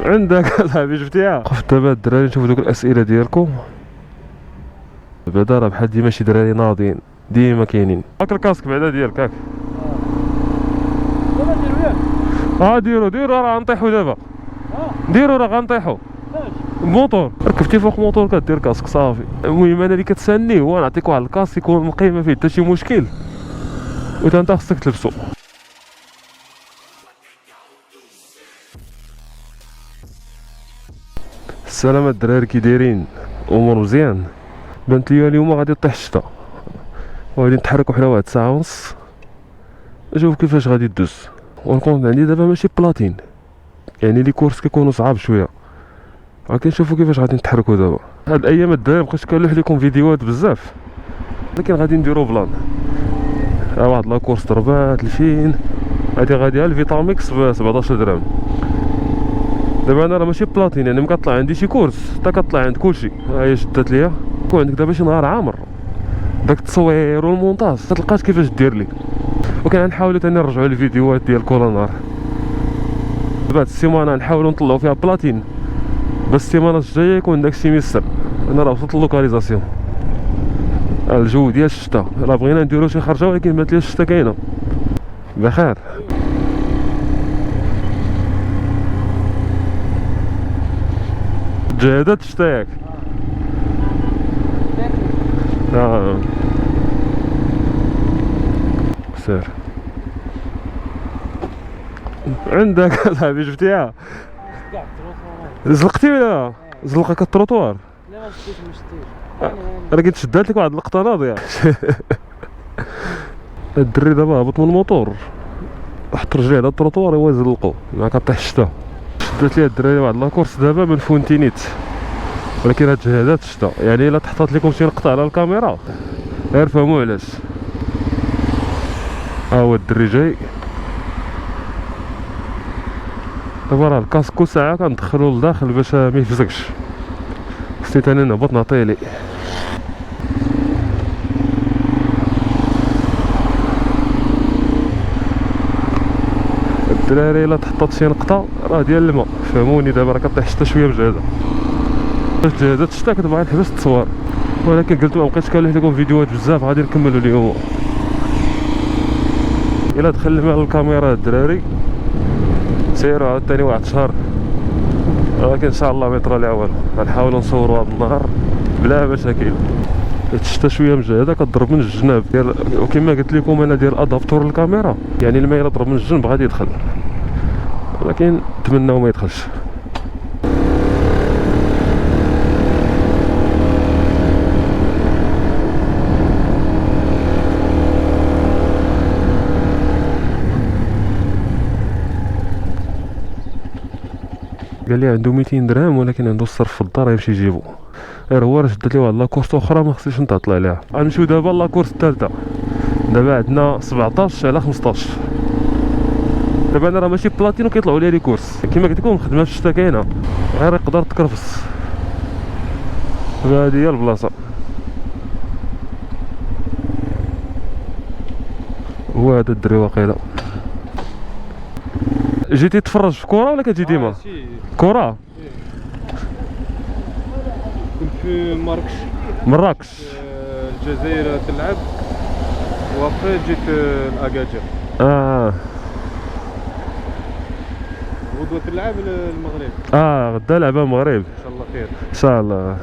عندك اصاحبي شفتيها. وقفت دابا الدراري نشوفو دوك الاسئله ديالكم. بعدا راه بحال ديما شي دراري ناضيين ديما كاينين. هاك الكاسك بعدا ديالك هاك. دابا نديرو ياك. ديرو راه غنطيحو دابا. ديرو راه غنطيحو. فاش الموتور ركبتي فوق الموتور كدير كاسك صافي. المهم انا اللي كتسالني هو نعطيك واحد الكاسك يكون نقي ما فيه حتى شي مشكل وتا انت خصك تلبسو. السلامة الدراري كي دايرين؟ امور مزيان؟ بانت ليا اليوم غادي طيح الشتا وغادي نتحركو حنا واحد ساعة ونص نشوف كيفاش غادي دوز. والكونت عندي دابا ماشي بلاتين يعني لي كورس كيكونوا صعاب شويه ولكن نشوفو كيفاش غادي نتحركو دابا. هاد الايام الدراري مبقيتش كنلوح لكم فيديوهات بزاف ولكن غادي نديرو بلان. واحد لاكورس ضربات 2000 هادي غادي الفيتاميكس ب 17 درهم. دابا انا راه ماشي بلاتين يعني مكطلع عندي شي كورس حتى كطلع عند كلشي. ها هي شدات ليا كون عندك دابا شي نهار عامر داك التصوير والمونتاج تلقاش كيفاش دير لي. وكان غنحاولو تاني نرجعو الفيديوهات ديال كل نهار. بعد السيمانه نحاولو نطلعو فيها بلاتين بس السيمانه الجايه يكون داكشي ميسر. انا راه وصلت اللوكاليزاسيون. الجو ديال الشتا راه بغينا نديرو شي خرجه ولكن بانت لي الشتا كاينه بخير. تجهدت الشتا ياك؟ سير عندك اصاحبي شفتيها؟ كاع التروطوار. زلقتي ولا زلقك التروطوار؟ لا ما شفتيش ما شفتيش. انا كنت شدات لك واحد اللقطه ناضيه. الدري دابا هبط من الموتور حط رجليه على التروطوار هو يزلقو ما كطيح الشتا. شدات ليا الدراري واحد لاكورس دابا من فونتينيت ولكن هاد جهادات الشتا يعني الا تحطات لكم شي لقطه على الكاميرا غير فهموا علاش. ها هو الدري جاي دابا. راه الكاسك كل ساعه كندخلو لداخل باش ما يفزكش. خصني تاني نهبط نعطيه ليه. الدراري الا تحطات شي نقطه راه ديال الماء فهموني. دابا راه كطيح الشتا شويه بجهده. باش جهدت الشتا كتبغي نحبس التصوير ولكن قلت ما بقيتش كنلوح لكم فيديوهات بزاف غادي نكملو اليوم. الا دخل الماء للكاميرا الدراري سيروا عاوتاني واحد الشهر ولكن ان شاء الله ما يطرى ليها والو. غنحاولوا نصوروا هذا النهار بلا مشاكل. الشتا شويه مجهده كضرب من الجناب ديال وكما قلت لكم انا داير ادابتور للكاميرا يعني الماء الا ضرب من الجنب غادي يدخل ولكن نتمناو ما يدخلش. قال لي عنده 200 درهم ولكن عنده الصرف في الدار يمشي يجيبو. غير هو راه شدت لي واحد لاكورس اخرى ما خصنيش نتعطل عليها. غنمشيو دابا لاكورس الثالثه. دابا عندنا 17 على 15. دابا انا راه ماشي بلاتين وكيطلعوا لي كورس كيما قلت لكم الخدمه في الشتا كاينه غير يقدر تكرفس. دابا هادي هي البلاصه. هو هذا الدري واقيلا. جيتي تفرج في كره ولا كتجي ديما؟ كره كنت في مراكش الجزائر تلعب وابخي جيت لاكادير. غدوة تلعب المغرب. غدا لعبه المغرب ان شاء الله خير ان شاء الله.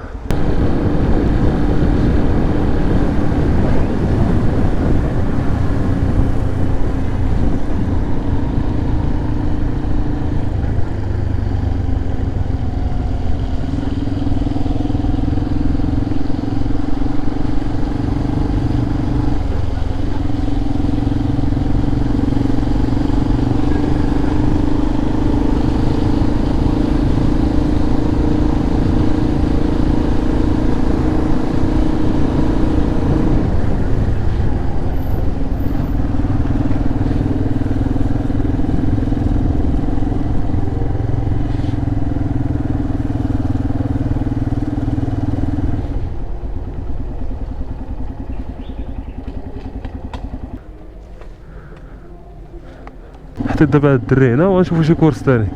حتى دابا الدري هنا ونشوفو شي كورس تاني.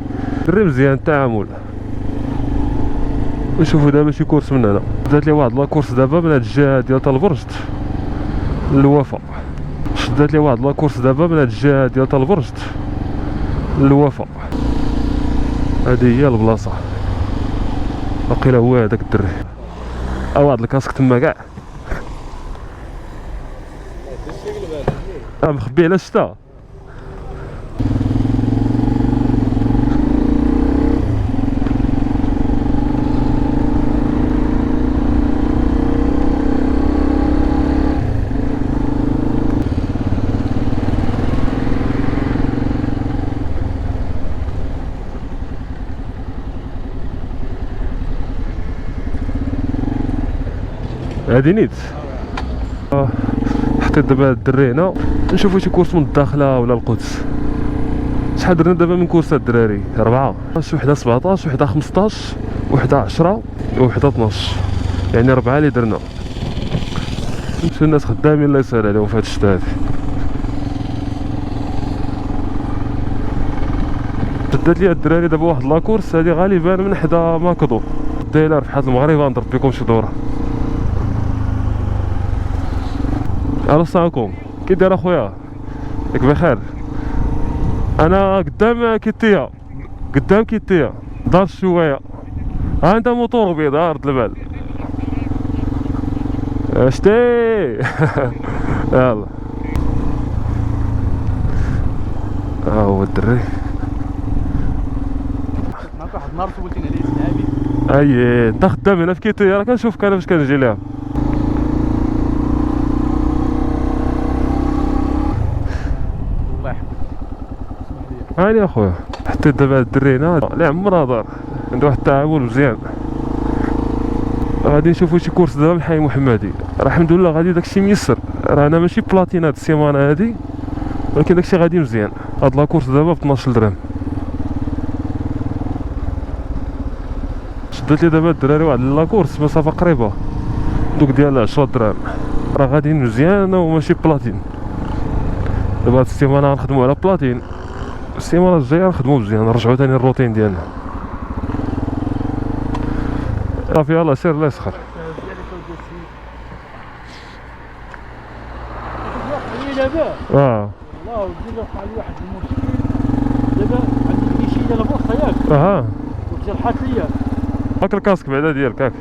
دري مزيان التعامل. نشوفو دابا شي كورس من هنا، دات لي واحد لاكورس دابا من هاد الجهه ديال طالبرجت للوفا. شدات لي واحد لاكورس دابا من هاد الجهه ديال طالبرجت للوفا. هادي هي البلاصه، واقيلا هو هداك الدري. واحد الكاسك تما كاع مخبي على الشتا. هادي نيت. حطيت دابا الدري هنا، نشوفو شي كورس من الداخله ولا القدس. شحال درنا دابا من كورس هاد الدراري؟ 4. شي وحده 17 وحده 15 وحده 10 وحده 12، يعني 4 اللي درنا. شو الناس خدامين الله يسهل عليهم في هاد الشتا هادي. شدات لي الدراري دابا واحد لاكورس هادي غالبا من حدا ماكدو دايره في حد المغرب. غنضرب بكم شي دوره. الو السلام عليكم، كي داير اخويا؟ ياك بخير؟ انا قدام كيتيا، قدام كيتيا دار شويه. ها انت موتور بيض رد البال. شتي يلا ها هو الدري. معك واحد النهار سولتيني عليه صحابي. اي انت خدام هنا في كيتيا، راه كنشوفك انا فاش كنجي ليها. الله يحفظك. هاني اخويا، حطيت دابا هاد الدري هنا اللي عمرها دار، عنده واحد التعامل مزيان. غادي نشوفو شي كورس دابا من الحي محمدي. راه الحمد لله غادي داكشي ميسر، راه انا ماشي بلاتين هاد السيمانه هادي، ولكن داكشي غادي مزيان. هاد لاكورس دابا ب 12 درهم. شدت لي دابا الدراري واحد لاكورس مسافه قريبه، دوك ديال 10 درهم، راه غاديين مزيان وماشي بلاتين. دابا هاد السيمانه غنخدمو على بلاتين، السيمانه الجايه نخدمو مزيان، نرجعو تاني الروتين ديالنا. صافي يلاه سير الله يسخر. دابا والله ودي وقع لي واحد المشكل. دابا عندي كيشي ديال البورصه ياك، وتجرحات ليا. هاك الكاسك بعدا ديالك هاك.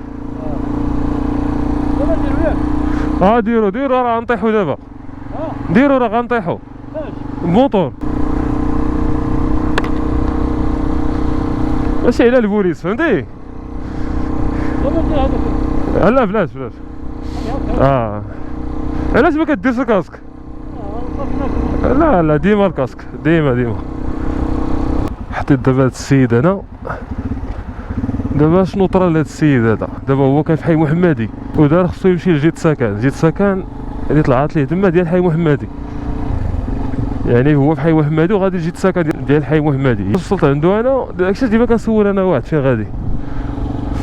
دابا نديرو ياك. ديرو راه غنطيحو دابا. ديرو راه غنطيحو فاش الموتور. ماشي على البوليس فهمتي. دابا ندير هذاك. لا بلاش علاش ما كديرش الكاسك؟ لا ديما الكاسك، ديما. حطيت دابا هاد السيد هنا. دابا شنو طرا لهاد السيد هذا؟ دابا هو كان في حي محمدي ودار خصو يمشي لجيت سكن اللي طلعت ليه تما ديال حي محمدي. يعني هو في حي محمدي وغادي لجيت سكن ديال حي محمدي. وصلت عنده انا، داكشي ديما كنسول انا واحد فين غادي.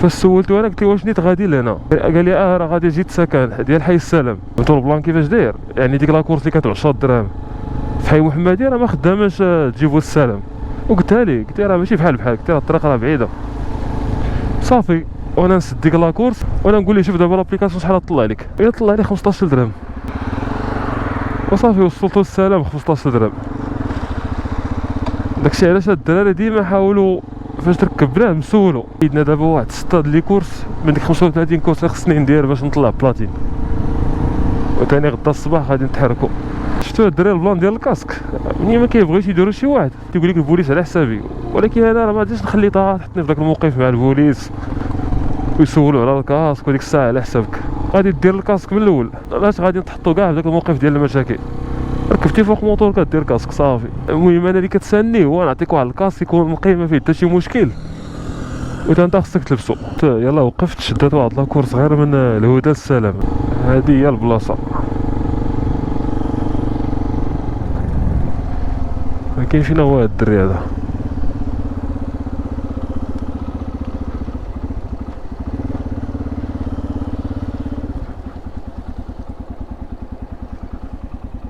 فسولتو انا قلت له واش نيت غادي لهنا؟ قال لي راه غادي جيت سكن ديال حي السلام. قلت له البلان كيفاش داير؟ يعني ديك لاكورس اللي كانت ب 10 درهم في حي محمدي راه ما خداماش تجيبو السلام. وقلتها لي، قلت راه ماشي بحال قلت لها الطريق راه بعيده. صافي وانا نسد ديك لاكورس وانا نقول ليه شوف دابا لابليكاسيون شحال طلع لك؟ هي طلع لي 15 درهم. وصافي وصلتو للسلام 15 درهم. داكشي علاش هاد الدراري ديما حاولوا فاش تركبناه نسولو. عندنا دابا واحد 6 لي كورس من ديك 35 كورس اللي خصني ندير باش نطلع بلاتين. وثاني غدا الصباح غادي نتحركو. شفتو الدراري البلان ديال الكاسك منين ما كيبغيوش يديروا شي واحد تيقول لك البوليس على حسابي، ولكن انا راه ما غاديش نخلي طاح تحطني في داك الموقف مع البوليس ويسولوا على الكاسك وديك الساعه على حسابك. غادي دير الكاسك من الاول، علاش غادي نتحطوا كاع في داك الموقف ديال المشاكل؟ ركبتي فوق موطور كدير كاسك صافي. المهم انا اللي كتسالني هو نعطيك واحد الكاسك يكون نقي ما فيه حتى شي مشكل وانت خصك تلبسو. يلا وقفت شدات واحد لاكورس غير من الهدى للسلام. هذه هي البلاصه، ما كاين فينا هو هاد الدري هذا.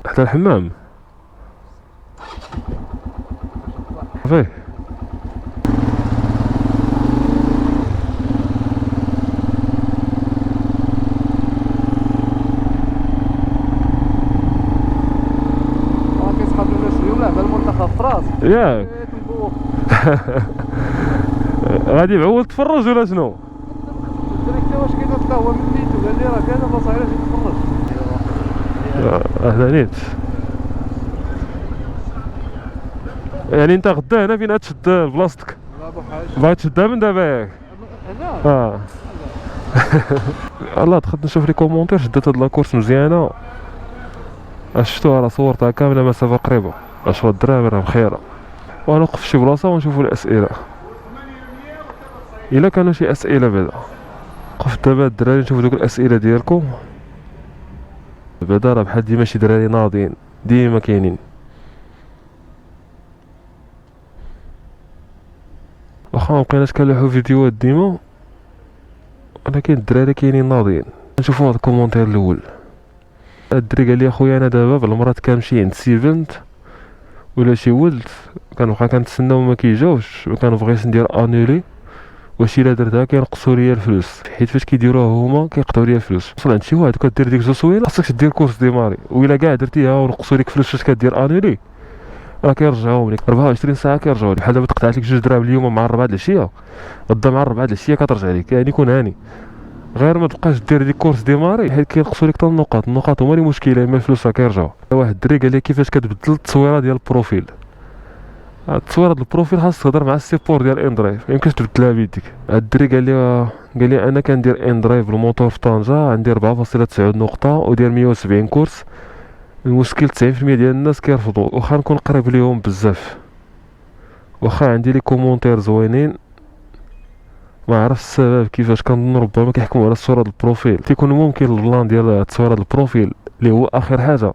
حتى الحمام فيه ياك غادي بعول تفرج ولا شنو؟ الدريكتور واش كيطلع هو من نيتو قال لي راه كاين بلاصه علاش تتفرج. هذا نيت. يعني انت غدا هنا فين غتشد بلاصتك؟ لا بحاجه باغي تشدها من دابا ياك؟ هنا الله دخلت نشوف لي كومونتير، شدات هاد لاكورس مزيانه، شفتوها راه صورتها كامله مسافه قريبه، اشوا الدراري راه بخيره. ونوقف في شي بلاصه ونشوفوا الاسئله الا كانوا شي اسئله. بعدا وقفت دابا الدراري نشوفوا دوك الاسئله ديالكم. بعدا راه بحال ديما شي دراري ناضيين ديما كاينين، واخا مبقيناش كنلوحو فيديوهات ديما، ولكن الدراري كاينين ناضيين. نشوفوا هاد الكومونتير الاول. الدري قال لي اخويا انا دابا بالمرات كنمشي عند سيفنت ولا شي ولد كنبقى كنتسناو ما كيجاوش وكنبغيش ندير انولي، واش الا درتها كينقصوا ليا الفلوس، حيت فاش كيديروها هما كيقطعوا ليا الفلوس. وصل عند شي واحد كدير ديك 2 سويله خاصك دير كورس ديماري، وإلا كاع درتيها ونقصوا لك فلوس فاش كدير انولي راه كيرجعوهم لك 24 ساعه كيرجعوا لك. بحال دابا تقطعت لك 2 دراهم اليوم مع 4 د العشيه، غدا مع 4 د العشيه كترجع لك، يعني كون هاني. غير ما تبقاش دير ديك كورس ديماري حيت كينقصوا لك حتى النقاط هما اللي مشكله، اما الفلوس راه كيرجعوا. واحد الدري قال لي كيفاش كتبدل التصويره ديال البروفيل. التصويره ديال البروفيل خاص تهضر مع السيبور ديال اندرايف، ميمكنش تبدلها بيديك. هاد الدري قال لي انا كندير اندرايف بالموتور في طنجه، عندي 4.9 نقطه ودير 170 كورس. المشكل 90% ديال الناس كيرفضوا، واخا نكون قريب ليهم بزاف، واخا عندي لي كومونتير زوينين، ما عرفت السبب كيفاش. كنظن ربما كيحكموا على الصوره ديال البروفيل، تيكون ممكن البلان ديال التصويره ديال البروفيل اللي هو اخر حاجه،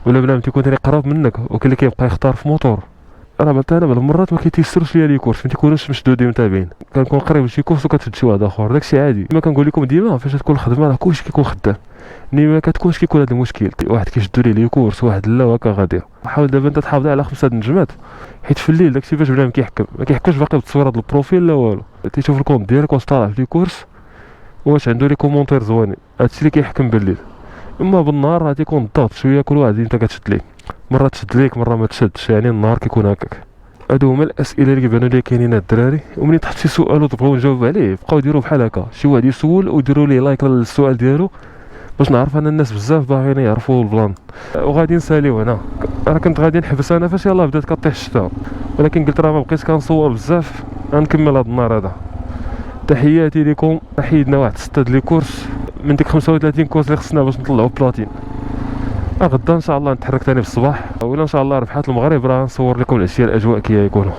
ولا بلا ما تيكون تاني قراب منك، وكاين اللي كيبقى يختار في موتور. انا بنت انا بالمرات ما كيتيسرش ليا لي كورس، ما تيكونوش مشدودين متابعين، كنكون قريب لشي كورس وكتشد شي واحد اخر، داكشي عادي. كما كنقول لكم ديما فاش تكون الخدمه راه كلشي كيكون خدام، ملي ما كتكونش كيكون هذا المشكل، واحد كيشدو ليه لي كورس واحد لا وهكا غادي. حاول دابا انت تحافظ على 5 النجمات، حيت في الليل داكشي فاش بنادم ما كيحكمش باقي بالتصويره ديال البروفيل لا والو، تيشوف الكونت ديالك واش طالع في لي كورس، واش عنده لي كومونتير زوينين، هادشي اللي كيحكم بالليل. اما بالنهار راه تيكون الضغط شويه، كل واحد انت كتشد ليه، مره تشد ليك مره ما تشدش، يعني النهار كيكون هكاك. هادو هما الاسئله اللي كيبانوا لي كاينين الدراري، ومنين تحط شي سؤال وتبغيو نجاوب عليه بقاو ديروا بحال هكا، شي واحد يسول وديروا ليه لايك للسؤال ديالو باش نعرف ان الناس بزاف باغيين يعرفوا البلان. وغادي نساليو هنا. راه كنت غادي نحبس انا فاش يلاه بدات كطيح الشتا، ولكن قلت راه ما بقيتش كنصور بزاف، غنكمل هاد النهار هذا. تحياتي لكم. حيدنا واحد 6 د لي كورس من ديك 35 كورس اللي خصنا باش نطلعوا بلاتين. غدا ان شاء الله نتحرك ثاني في الصباح، ولا ان شاء الله ربحات المغرب راه نصور لكم العشيه الاجواء كي يكونوا.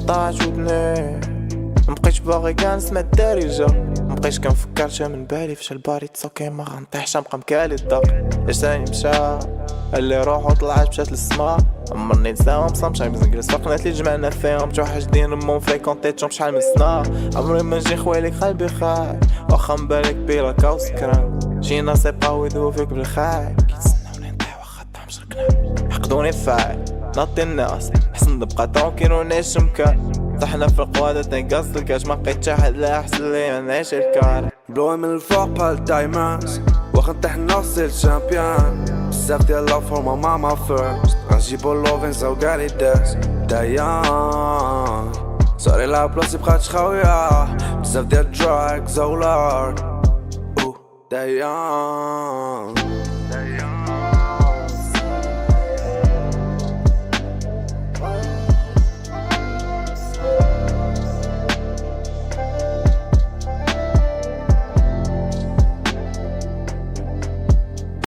طاعت ودني مبقيتش باغي كاع نسمع الدارجه، مبقيتش كنفكرش من بالي فاش الباري تصوكي ما غنطيحش، نبقى مكالي الضغط لساني مشى اللي روحو طلعت مشات للسما. عمرني نساهم مصمش نجلس فقنات اللي جمعنا فيهم جو حاجدين مون فريكونتيتهم شحال من سنه. عمري ما نجي خوالك قلبي خايف واخا مبالك بلا كاوسكران، جينا سيبقاو يدوو فيك بالخاي، كيتسناوني نطيح واخا طعم شركنا حقدوني فاعل ناطي الناس حسن نبقى ترونكيل ونعيش مكان. طحنا في القوادة تنقص الكاش ما لقيت حد لا احسن لي نعيش الكار. بلوي من الفوق بحال دايماس واخا نطيح نوصل الشامبيون، بزاف ديال لا فورما ماما فيرست غنجيبو اللوفين زوقالي داس دايان. صاري لا بلاصي بقاتش خاوية بزاف ديال دراك زولار دايان.